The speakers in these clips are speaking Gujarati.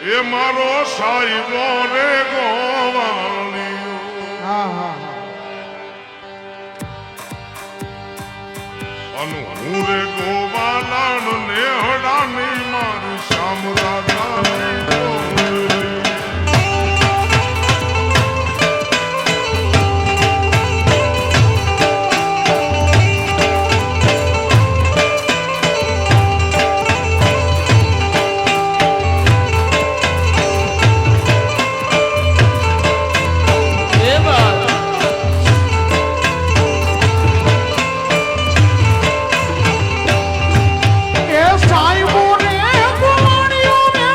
એ મારો સાહેબો રે ગોવાળિયો. અને હું રે ગોવાળાન નેહડાની મારી શામરાજા. સાહેબો રે ગોવાળિયો રે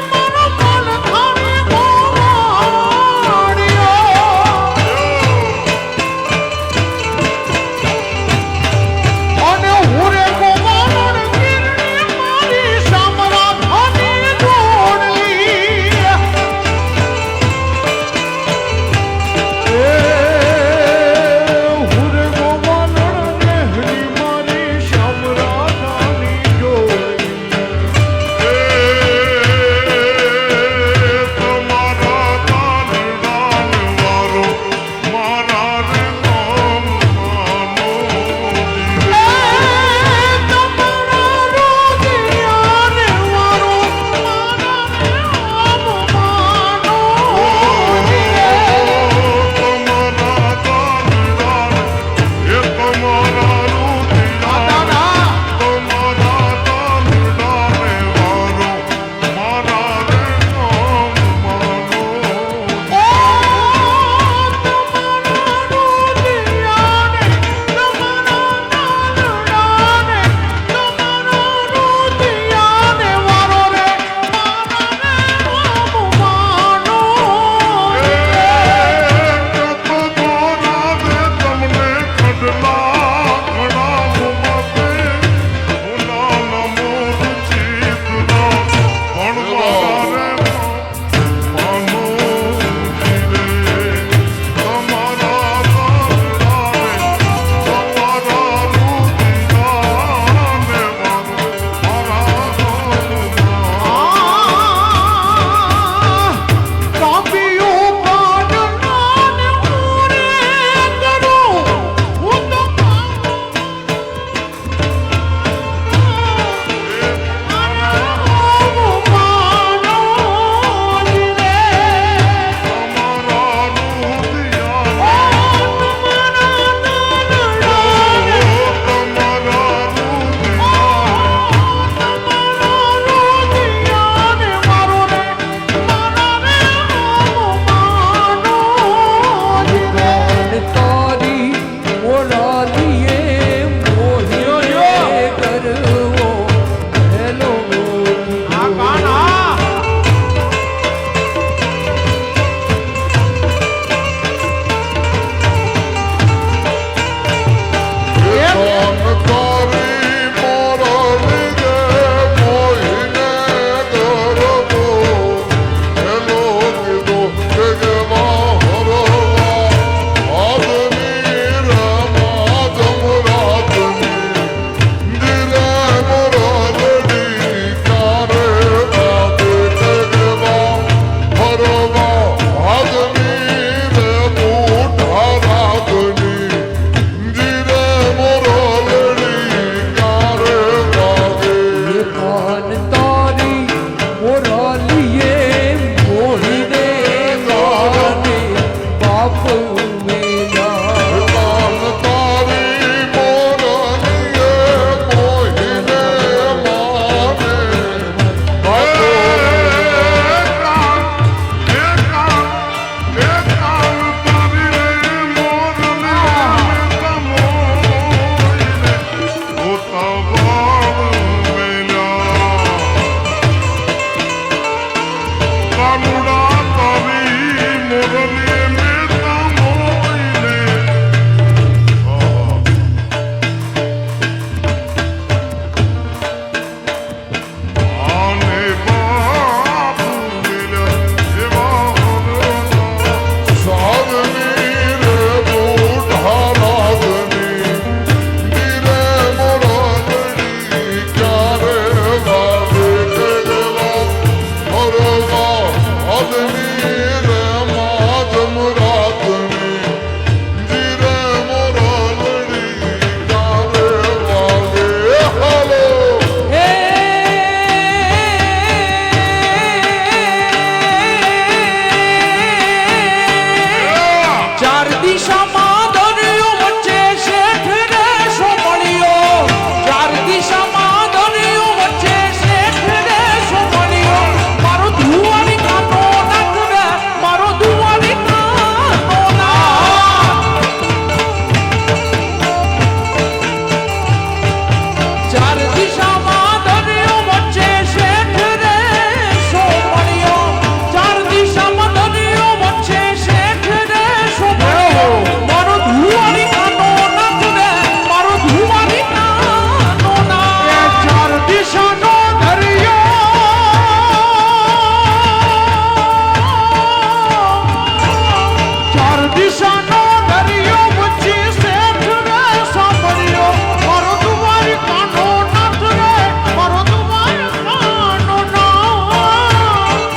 દિશાનો દરિયો વચ્ચે શેઠ રે સાંભળ્યો મારો દુવારી કાનો નાથ રે મારો દુવારી કાનો નાથ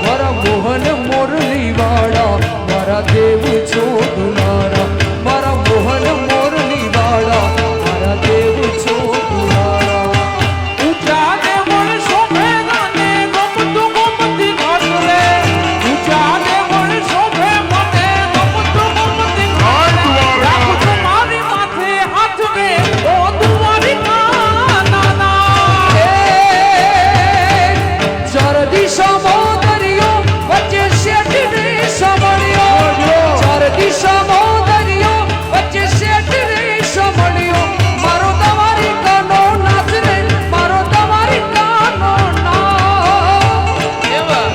મારા મોહન મોરલી વાળા મારા દેવ છો દુલારા મારા મોહન મોરલી વાળા મારા દેવ છો દુલારા ઊંચા દેવળ શોભે ગાને ગમતું ગમતી ઘાટ રે ઊંચા દેવળ શોભે મને ગમતું ગમતી ઘાટ રાખો મારી માથે હાથ રે ઓ દુવારી કાના ચાર દિશામાં દરિયો વચ્ચે શેઠ રે સાંભળ્યો ચાર દિશામાં દરિયો વચ્ચે શેઠ રે સાંભળ્યો મારો દવારી કાનો નાથ રે મારો દવારી કાનો નાથ એવા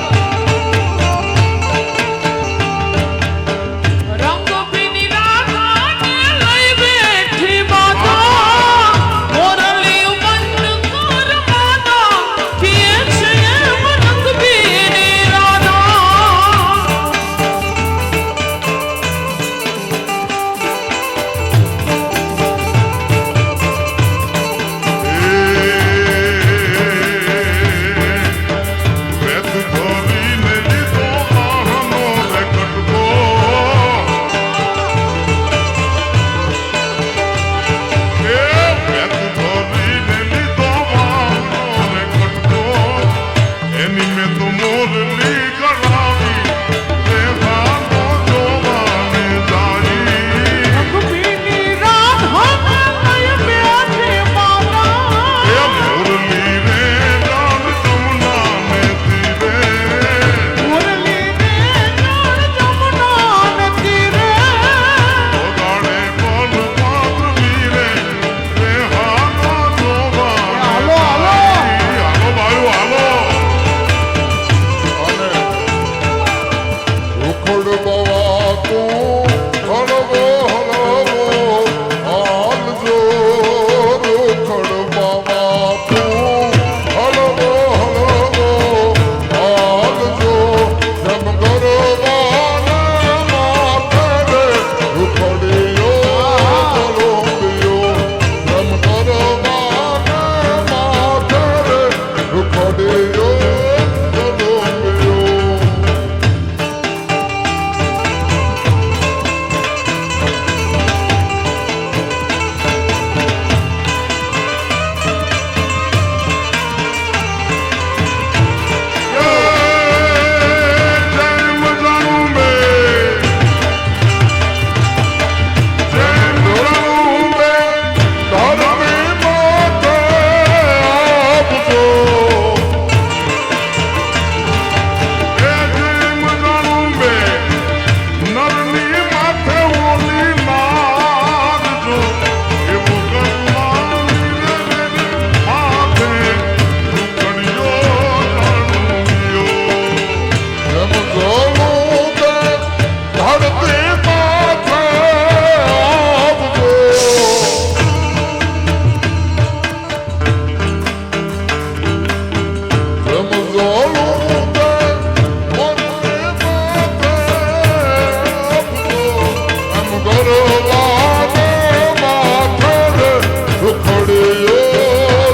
રંગ પીની રાધાને લઈ બેઠી માતા મોરલી બંધ કર માતા પીએ છે એમ રંગ પીની રાધા વેત ધરીને લીધો માહનો રે કટકો વેત ધરીને લીધો માહનો રે કટકો એની મેં તો મોરલી કરાવી દેવાનો જોવાને જાઈ રંગ પીની રાધાને લઈ બેઠી માતા એ મોરલી રે જાણ જમુનાને તીરે મુરલી ને જાણ જમુના નદી રે ઓગાડે બોલ પાત્ર વીરે રે હાનો જોવાને હાલો, હાલો. હાલો ભાઈ હાલો ઉખડ બાવા કો હલવો હલવો હાલજો ઉખડ બાવા કો હલવો હલવો હાલજો જમ ગરવાને માથે રે ઉખડ્યો જલોંબિયો જમ ગરવાને માથે રે ઉખડ્યો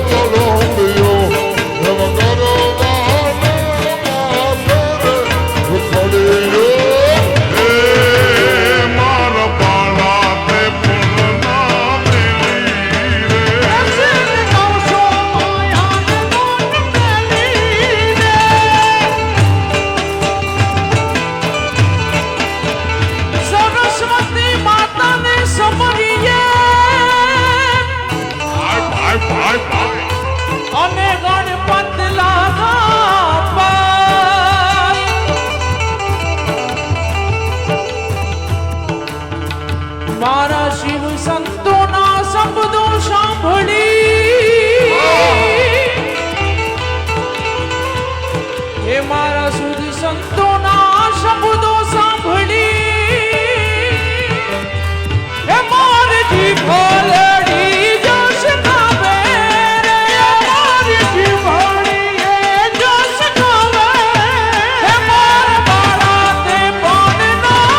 જલોંબિયો મારા બાળા તે પૂર્ણા મેલી રે એસે કૌશો માયાને મોટ મેલી રે સરસ્વતી માતાને સમરીએ ભાઈ અને ગણપત લાગા મારા શિવ સંતોના શબ્દો સાંભળી હે મારા શુદ્ધ સંતોના શબ્દો સાંભળી હે મારી જીભલડી જશ ગાવે રે મારી જીભલડી જશ ગાવે હે મારા બાળા તે પણ ના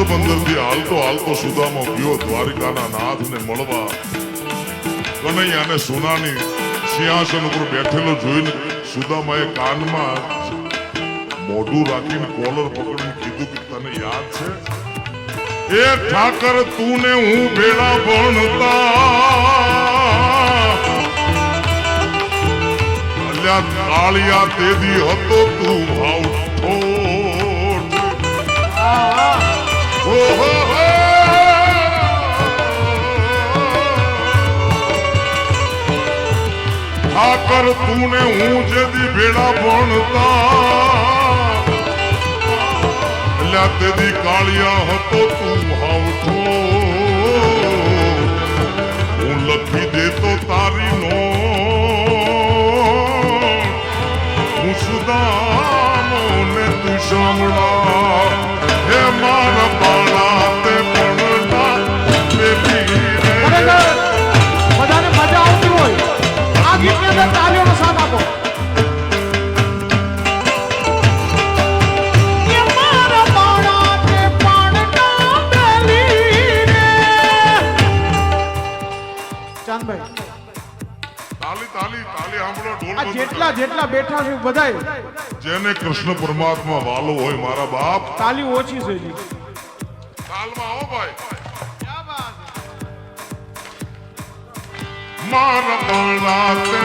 પોરબંદર થી હાલતો સુદામો ગયો દ્વારિકાના નાથને મળવા. કનૈયાને સોનાની સિંહાસન ઉપર બેઠેલો જોઈને સુદામાએ કાનમાં મોઢું રાખીને કોલર પકડીને કીધું કે તને યાદ છે એ ઠાકર તું ને હું ભેળા ભણતા કાળિયા તેદી હતો તું ભાવ ઠોઠ. ઓહો ઠાકર તું ને હું જેદી ભેળા ભણતા તેદી કાળિયા હતો તું ભાવ ઠોઠ. હું લખી દેતો તારી નો સુદામો ને તું સાંભળા હે મારા બાળા તે પડતા બેબી રે. બધાને મજા આવતી હોય આ ગીતની અંદર તાળીઓનો સાથ આપો. એ મારા બાળા તે પડતા બેબી રે. ચાંદભાઈ તાલી સાંભળો ઢોલ આ જેટલા બેઠા છે બધાય જેને કૃષ્ણ પરમાત્મા વાલો હોય મારા બાપ તાલી ઓછી છે જી. તાલમાં આવો ભાઈ. મારા બાળા તે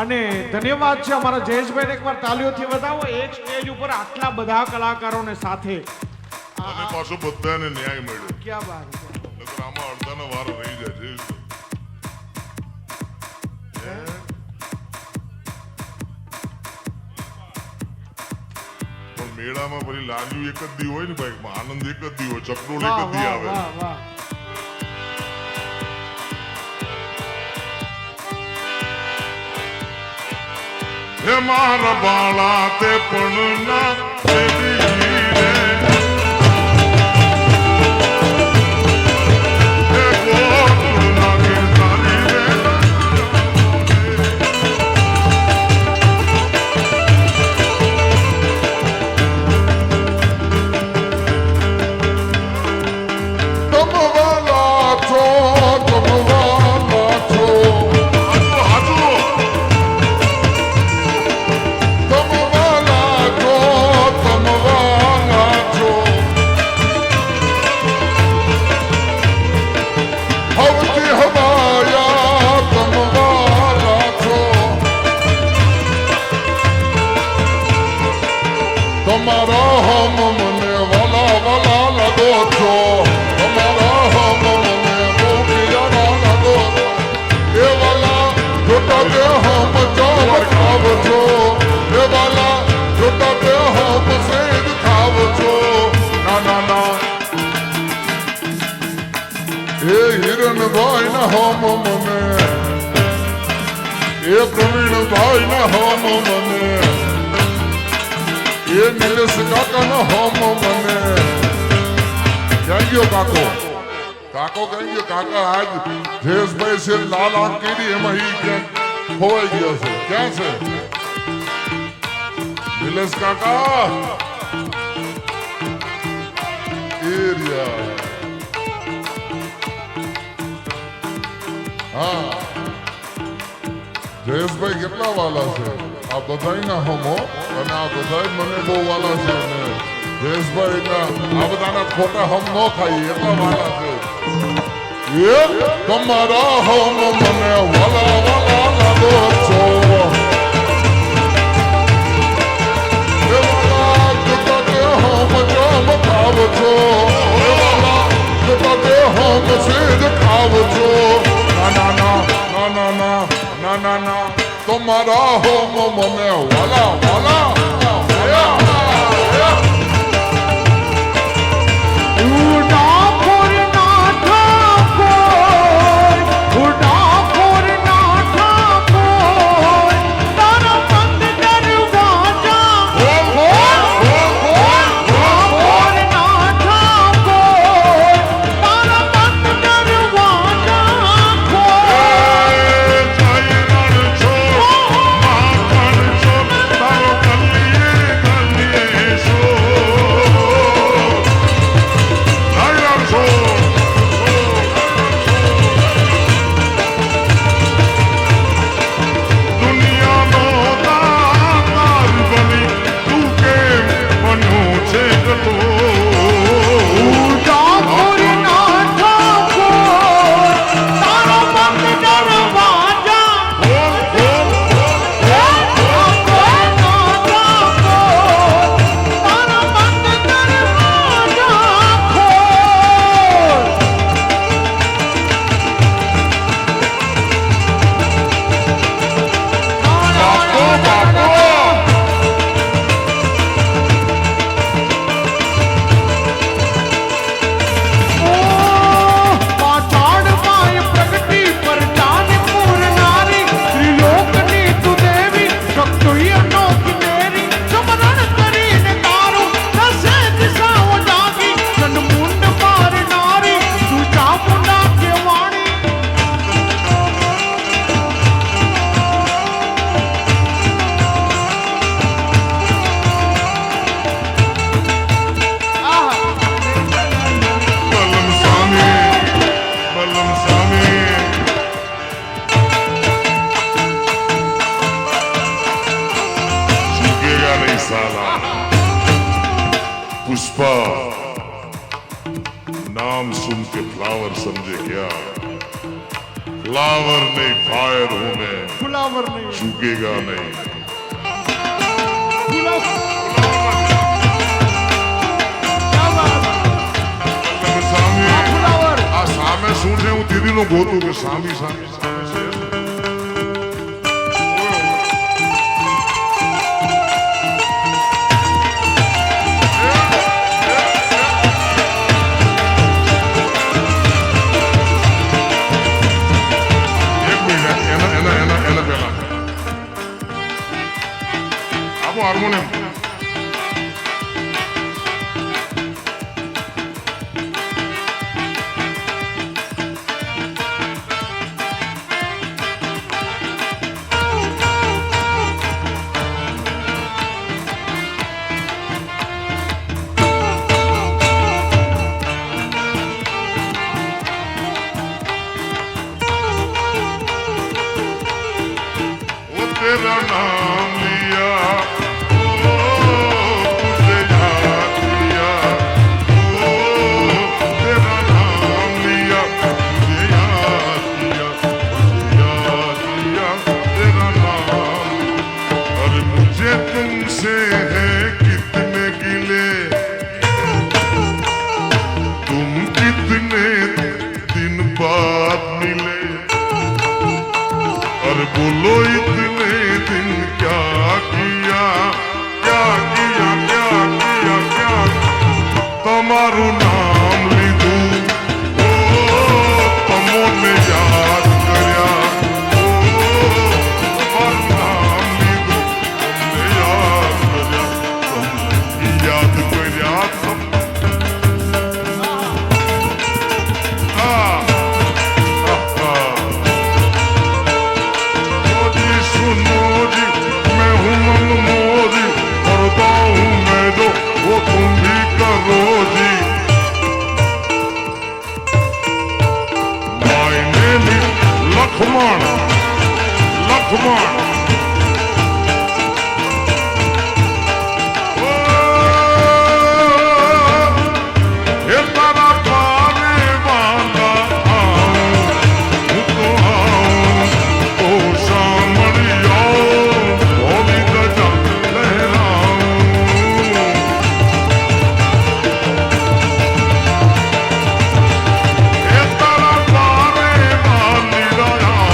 અને ધન્યવાદ છે અમારા જયેશભાઈને એકવાર તાલીઓથી વધાવો. એક સ્ટેજ ઉપર આટલા બધા કલાકારોને સાથે અને પાછો બધાને ન્યાય મળ્યો. ક્યાં બાત છે. નકર આમાં અડધાનો વારો રહી જાય છે. પણ મેળામાં પછી લાગ્યું એક જ દી હોય ને ભાઈ, આનંદ એક જ દી હોય, ચકડોળ એક જ દી આવે. વાહ વાહ. હે મારા બાળા તે પણ ના બેબી રે. હે ગોકુળ ના ગિરધારી રે. તમવાલા છો તમવાલા છો હાચું તમવાલા છો તમવાલા છો હવતી હવાયા તમવાલા છો તમારા હમ મને વાલા વાલા લાગો છો તમારા હમ મને બહુ પ્રિયના લાગો છો એ વાલા જોતા કે હમ ચાવ ખાવ છો એ વાલા જોતા કે હમ સેજ ખાવ છો ના ના ના હે હિરણભાઈ ના હમ મને એ પ્રવીણભાઈ ના હમ મને એ નિલેશ કાકા ના હમ મને ક્યાં ગયો કાકો કાકો ક્યાં ગયો કાકા આજ જયેશભાઈ છે લાલ આંખ કરી એમાં ઈ ક્યાં ખોવાઈ ગયો છે ક્યાં છે નિલેશ કાકા એરિયા હા જયેશભાઈ કેટલા વાલા છે આ બધાયના હમો અને આ બધાય મને બહુ વાલા છે અને જયેશભાઈ આ બધાના ખોટા હમ ન ખાઈ એટલા વાલા છે એ તમારા હમ મને વાલા વાલા લાગો છો એ વાલા જગતે હમ જમ ખાવ છો એ વાલા જગતે હમ સેજ ખાવ છો ના ના ના ના ના ના ના ના ના તમારા હોમ મને વાલા વાલા पुष्पा नाम सुन के फ्लावर समझे क्या फ्लावर नहीं फायर हूं मैं ફુલાવર નહીં झुकेगा नहीं ફુલાવર આ સામે શું છે હું દીદી નું ગોતું કે સામી સામી સામે છે हार्मोनियम तेरा नाम लिया बोलो इतने दिन क्या किया क्या किया क्या किया क्या तमारू नाम लीधु ओ तमोने याद कर्या ओ ખમણ એ તારા પારે વાંદા હું તો ઓ સાંભળ્યો હોલી ગજા લહેરાઉં એ તારા પારે વાલી રહ્યા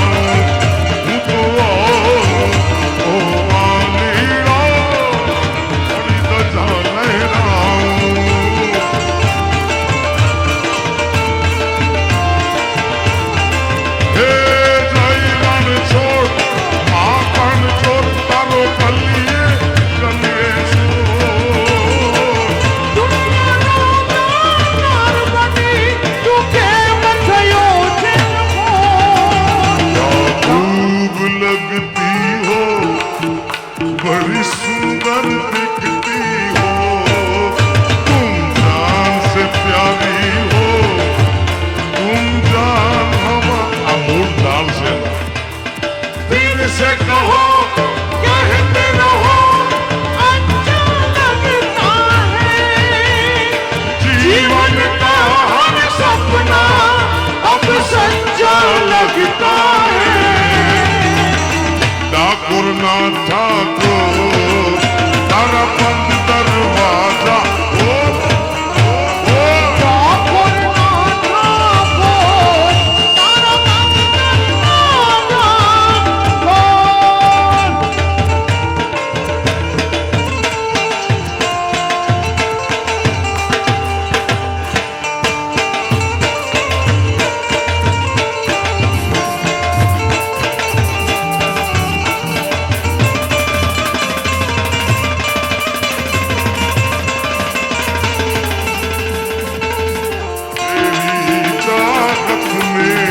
હું તો ઓ વાલીડો હોલી ગજા લહેરાઉં હે જયરાન છોડ માખણ છોડ તારો કલીએ કલીએ છોડ खूब लगती हो बड़ी सुंदर दिखती हो तुम जान से प्यारी हो तुम जान हमारा अमूल डाल से दिल से कहो कहते रहो जीवन का हर सपना अब सच्चा लगता है ठाकुर ना ठाकुर तारा बंद दरवाजा ओ तेरी चाहत में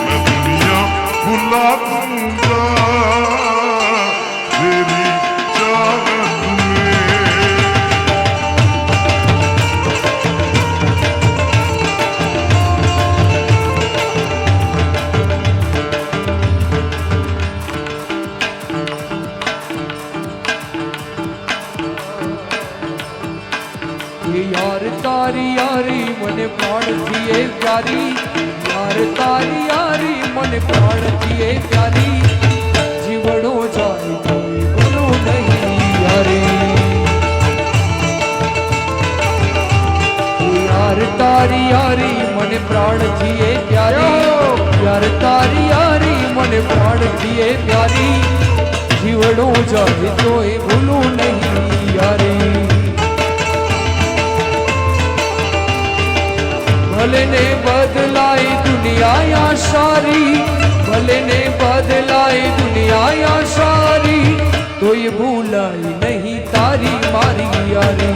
मैं दुनिया भुला दूंगा तेरी चाहत में यार तारी यारी मन प्राण थिए प्यारी यार तारी यारी मन प्राण थिए प्यारी जीवड़ो जाए कोई बोलो नहीं यारी यार तारी यारी मन प्राण थिए प्यारी यार तारी यारी मन प्राण थिए प्यारी जीवड़ो जाए कोई बोलो नहीं यारी भले ने बदलाई दुनिया या सारी भले ने बदलाई दुनिया या सारी तो ये भूलाई नहीं तारी मारी यारी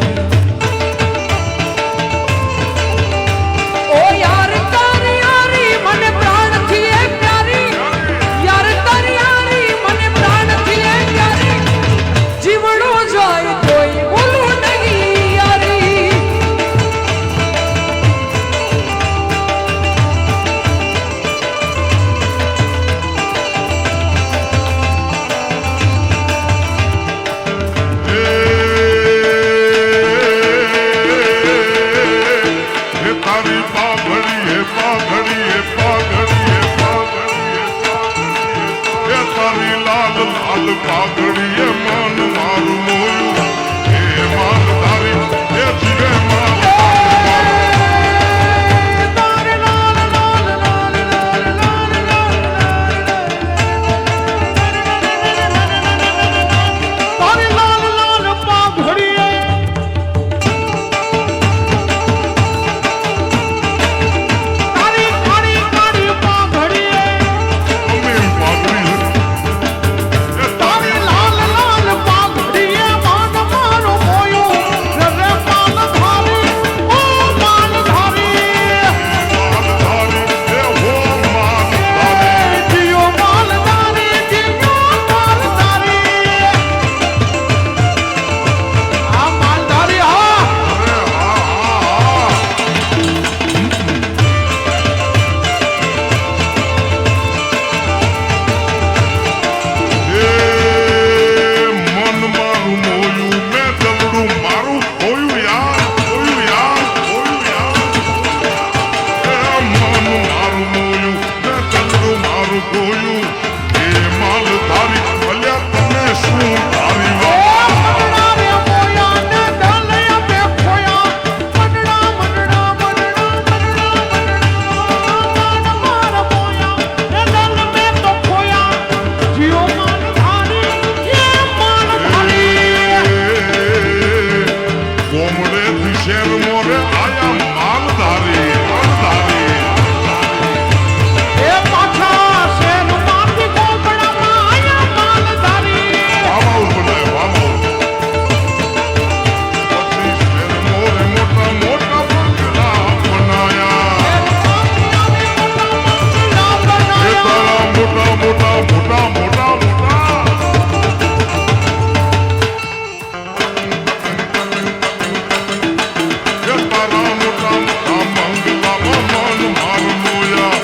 ओ यार तारी यारी मन प्राण थी ए प्यारी यार तारी यारी मन प्राण थी ए प्यारी जीवड़ो जाए कोई बोलो नहीं यारी ये तारी पाघड़ी है पाघड़ी है पाघड़ी है पाघड़ी है ये तारी लाल लाल पाघड़ी है मान मारू मोयू ये मान तारी ये जीवे मान તારી લાલ લાલ પાઘડી માલધારી અલ્યા તમે શું તારી વાત કોમડેથી શેર મોરે આયા માલધારી માલધારી વામાઉ બનાય વામાઉ પછી શેર મોરે મોટા મોટા બંગલા બનાયા એ તારા મોટા મોટા મોટા મોટા મોટા એ તારા મોટા મોટા મંગલામાં મન માર મોયા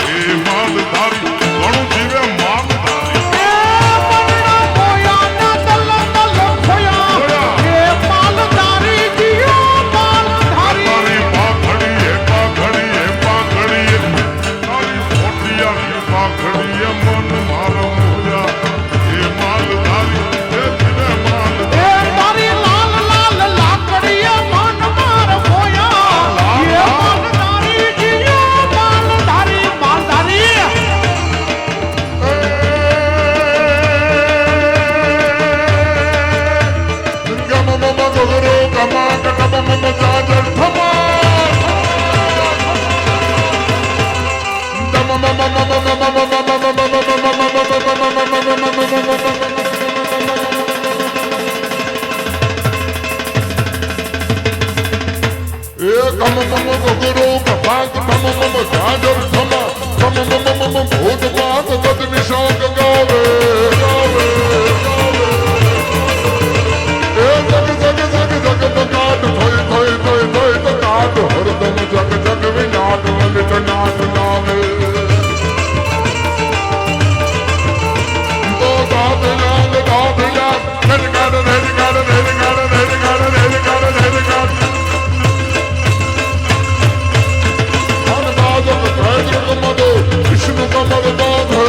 એ માલધારી ઘણું જીવે માલધારી તારી પાઘડી એ પાઘડી એ પાઘડી તારી મોટિયા એ પાઘડી એ મન માર મોયા એ માલધારી એ જીવે માલધારી વિષ્ણુ કમર બાંધે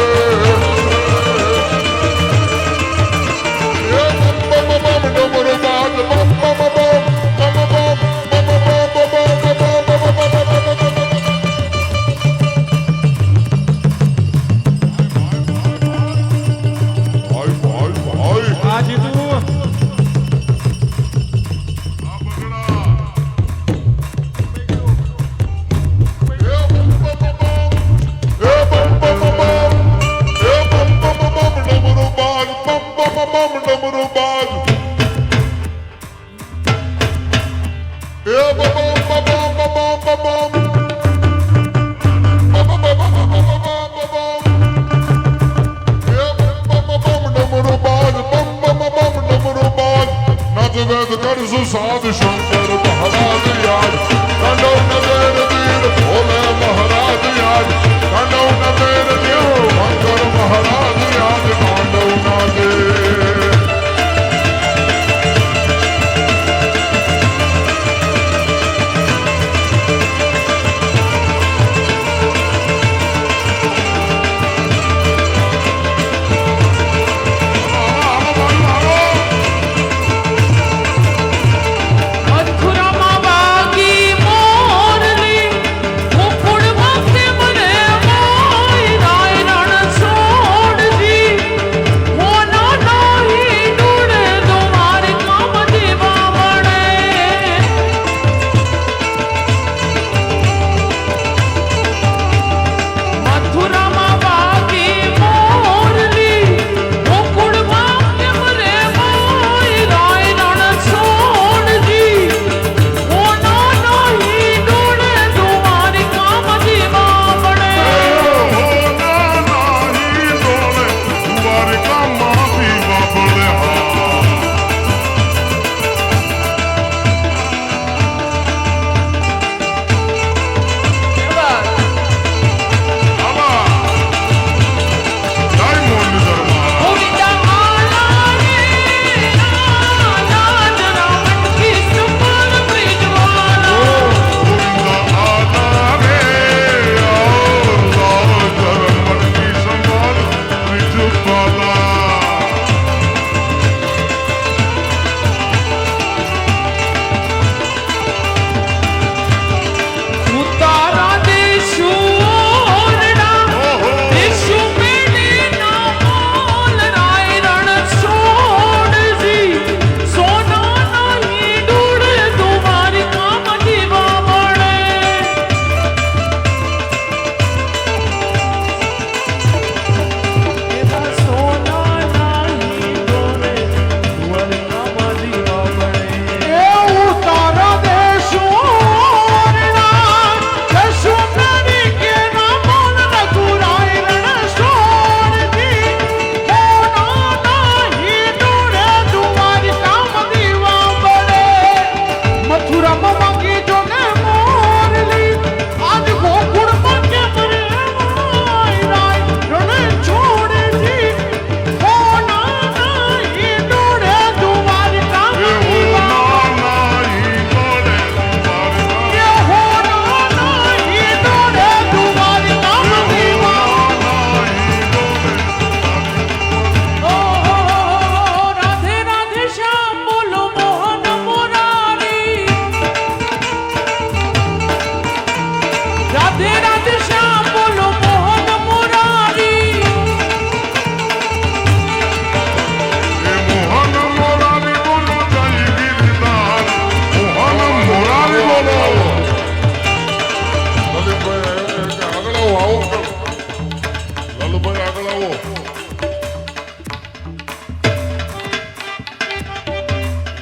સાધ શંકર મહારાજ યાદ કંડો નગર વીર ભોલે મહારાજ યાદ કંડો નગર દેવ શંકર મહારાજ યાદ કાંડવ નાગે છોડ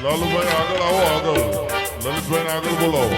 લાલુભાઈ આગળ આવો, આગળ લલિતભાઈ ને આગળ બોલાવો.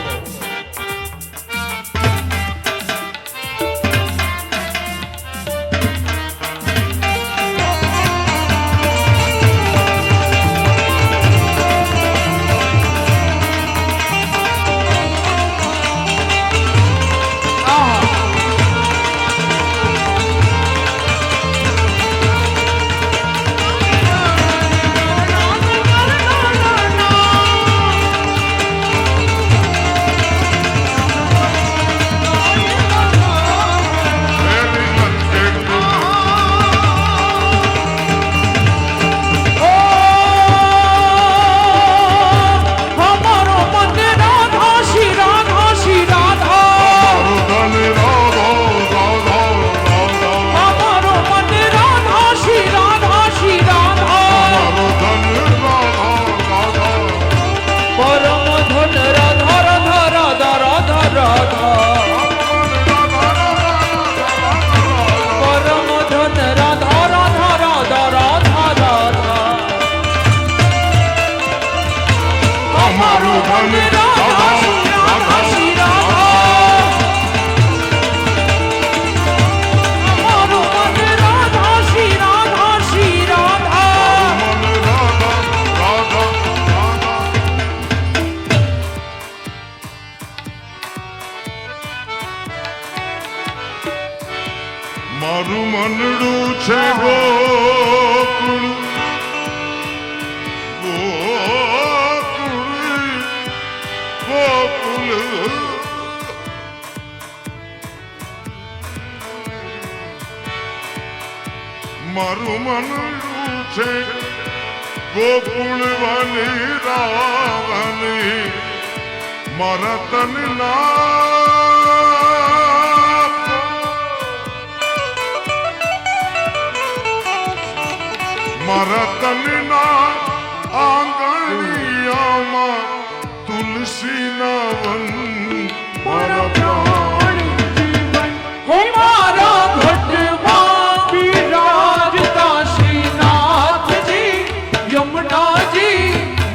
મારું મનડું છે ગોકુળ, ગોકુળ, ગોકુળ. મારું મનડું છે ગોકુળ વાલી રાવાની, મારા તનના મારા તનના આંગણિયામાં તુલસીના વન, મારા પ્રાણ જીવન હો મારા ઘટમાં બિરાજતા શ્રીનાથજી યમુનાજી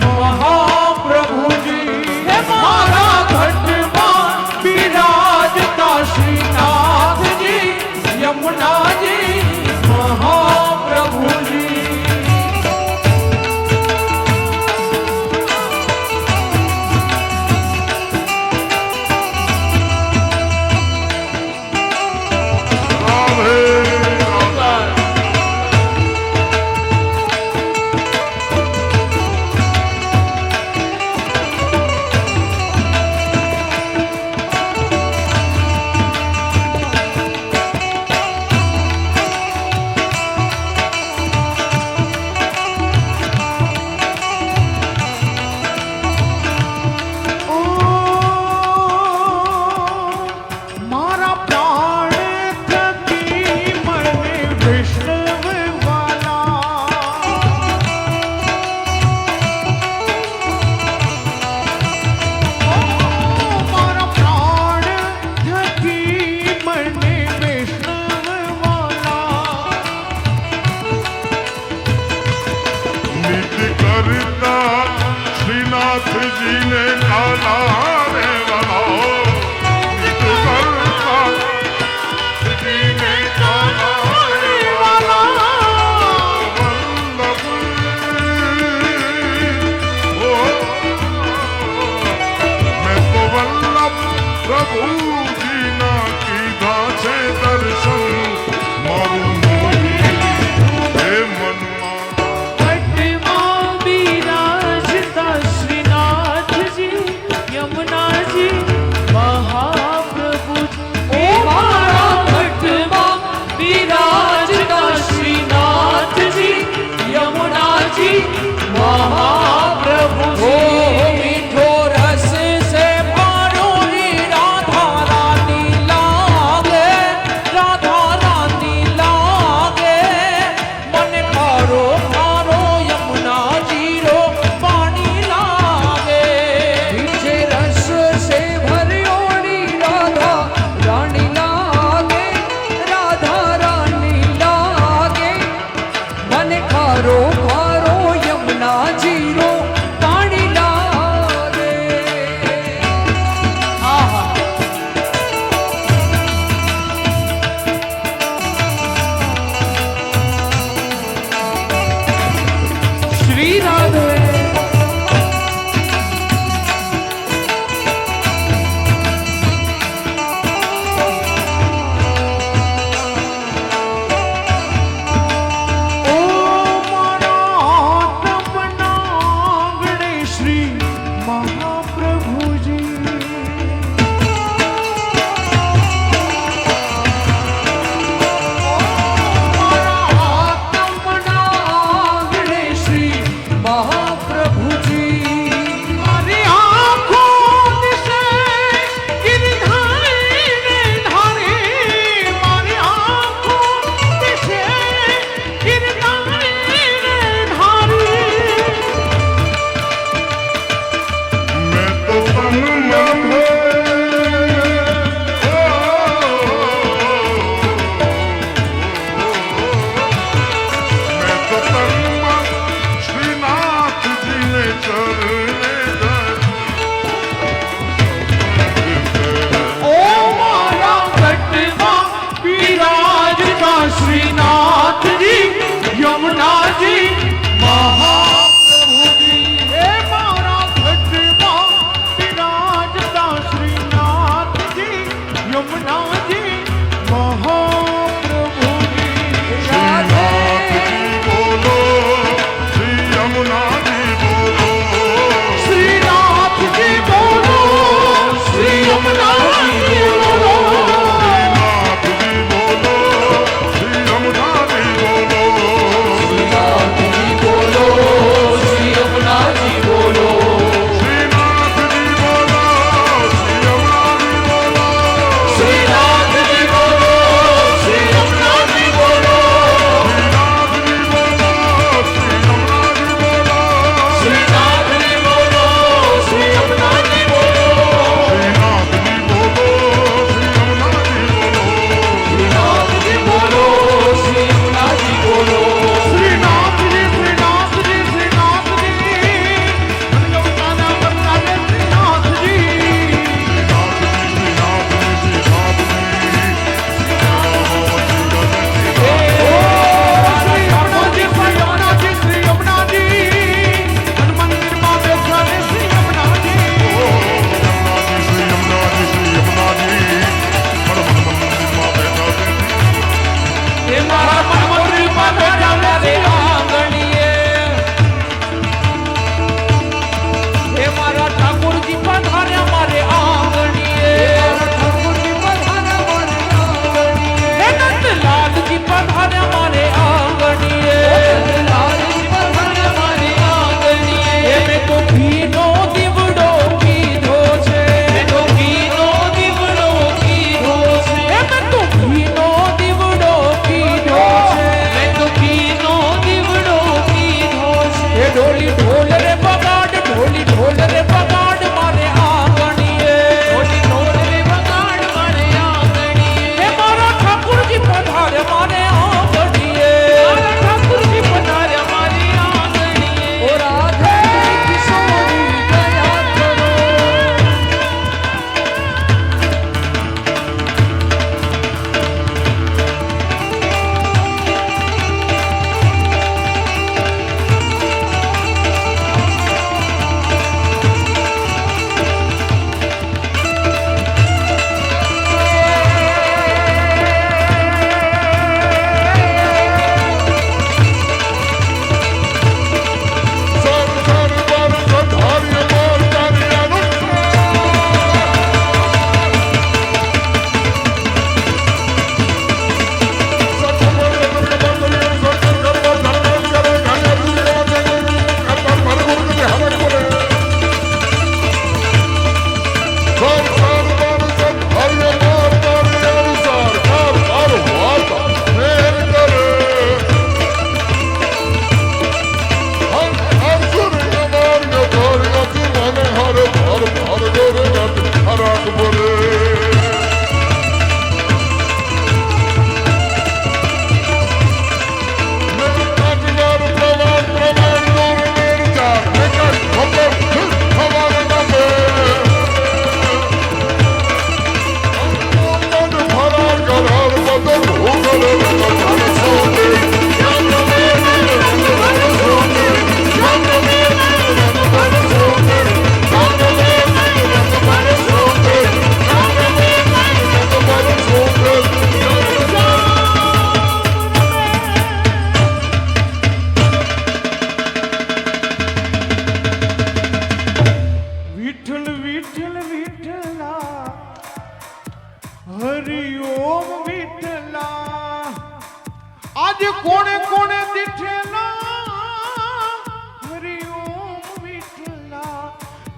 મહાપ્રભુજી. હે મારા ઘટમાં બિરાજતા શ્રીનાથજી યમુનાજી મહાપ્રભુજી. શ્રીનાથજીને કાલા રે વાલા, નિત કરતા શ્રીજીને કાલા રે વાલા, વલ્લભ ઓ મેં તો વલ્લભ પ્રભુજીના કીધા છે દર્શન, મારું મોહી હે મનમાં ખારો ખારો યમુના જીરો પાણી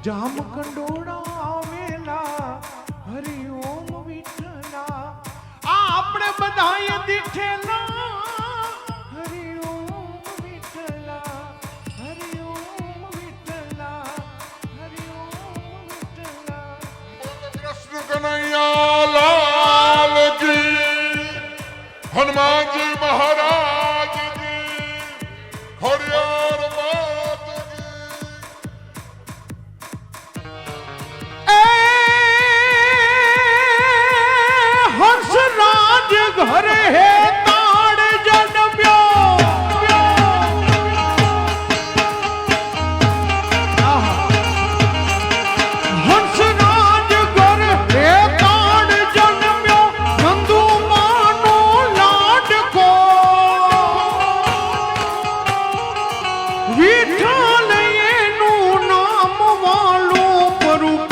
જામ કંડોળા આવેલા હરિ ઓમ વિઠ્ઠલા આ આપણે બધાએ દીઠેલા હરિ ઓમ વિઠ્ઠલા હરિ ઓમ વિઠ્ઠલા હરિ ઓમ વિઠ્ઠલા કૃષ્ણ કનૈયા લાલ કી હનુમાનજી મહારાજ કી ખોડિયાર માત કી એ હંસરાજ ઘરે હે તાડ જન્મ્યો હંસરાજ ઘરે હે તાડ જન્મ્યો નંદુ માનો લાડકો વિઠ્ઠલ એનું નામ વાલું પરું